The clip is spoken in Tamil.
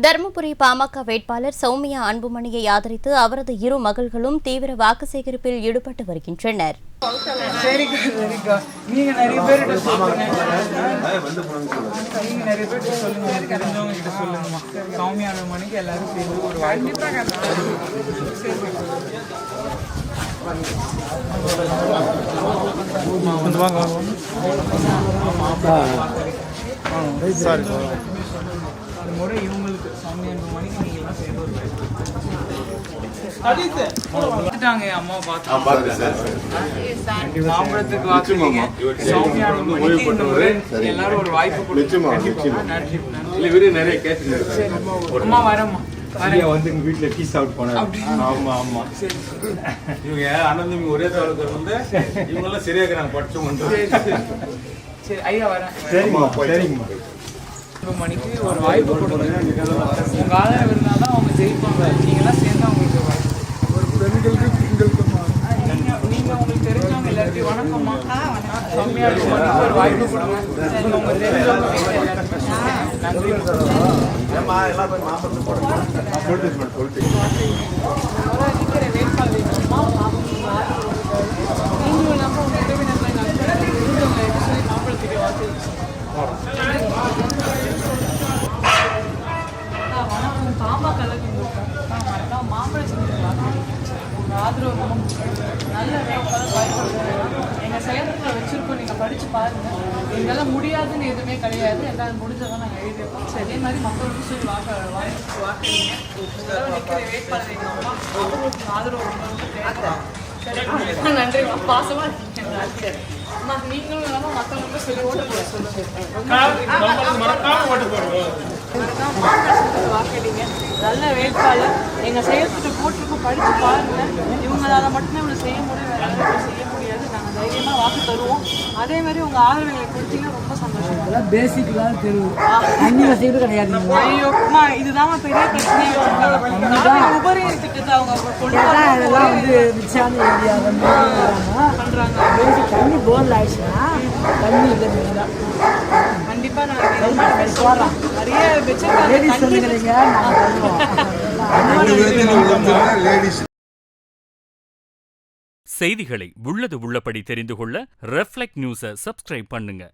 தருமபுரி பாமக வேட்பாளர் சௌமியா அன்புமணியை ஆதரித்து அவரது இரு மகள்களும் தீவிர வாக்கு சேகரிப்பில் ஈடுபட்டு வருகின்றனர். முறை இவங்களுக்கு சாமி அன்புமணிக்கு நீங்க எல்லாம் சேர்ந்து அம்மா மாம்பழத்துக்கு வாக்குறீங்க. சாமி அன்புமணிக்கு இந்த முறை எல்லாரும் ஒரு வாய்ப்பு கொடுங்க. அம்மா வரம்மா வந்து எங்க வீட்டுல டீ சாப்பிட்டு போனாங்க. ஆமா ஆமா இவங்க அண்ணன் ஒரே தாலுக்கு வந்து இவங்க எல்லாம் சரியா இருக்கிறாங்க படிச்சவங்க. சரி ஐயா வரேன். சரிங்கம்மா மணிக்கு ஒரு வாய்ப்பு கொடுங்க. உங்க ஆதரவு இருந்தால்தான் அவங்க ஜெயிப்பாங்க. நீங்களாம் சேர்ந்தா உங்களுக்கு ஒரு பெண்களுக்கு நீங்க உங்களுக்கு தெரிஞ்சவங்க எல்லாத்தையும் வணக்கம்மா. கம்மியா மணிக்கு ஒரு வாய்ப்பு கொடுங்க. உங்க தெரிஞ்சவங்க நன்றி. நிற்கிற வேட்பாளர் நீங்களும் இல்லாமல் உங்க உறவினர்கள் நண்பர்கள் மாப்பிளத்துக்கு வாக்கு மாம்பழ ஆதரவு நல்ல எங்கள் செயல்களை வச்சுருக்கோம். நீங்கள் படித்து பாருங்கள். எங்களால் முடியாதுன்னு எதுவுமே கிடையாது. எங்களால் முடிஞ்சதான் நாங்கள் எழுதியிருக்கோம். ஸோ அதே மாதிரி மக்களுக்கு சொல்லி வாக்குறீங்க. நிற்கிற வேட்பாளர் எங்கள் அம்மா அவங்களுக்கு ஆதரவு நன்றிம்மா. பாசமாக இருக்கீங்க. நீங்களும் இல்லாமல் மற்றவங்களுக்கு சொல்லி ஓட்டு போட வாக்களிங்க. நல்ல வேட்பாளர் எங்கள் செயற்கிட்ட போட்டிருக்கோம். படித்து பாருங்கள். இவங்களால் மட்டுமே இவ்வளோ செய்ய முடியும். வேற யாரும் செய்ய முடியாது. நாங்கள் தைரியமாக வாக்கு தருவோம். அதே மாதிரி உங்கள் ஆதரவுகளை கொடுத்தீங்கன்னா ரொம்ப சந்தோஷம். பேசிக்கலாம் தெரியும் கிடையாது. ஐயோம்மா இதுதான் பெரிய பிரச்சனை. உபரி திட்டத்தை அவங்க கொண்டு வந்து மிச்சான ஏரியா பண்ணுறாங்க. தண்ணி போர்ல ஆயிடுச்சுன்னா தண்ணி இல்லை. கண்டிப்பா நாங்கள் நிறைய செய்திகளை உள்ளது உள்ளபடி தெரிந்து கொள்ள ரெஃப்ளெக்ட் நியூஸை சப்ஸ்கிரைப் பண்ணுங்க.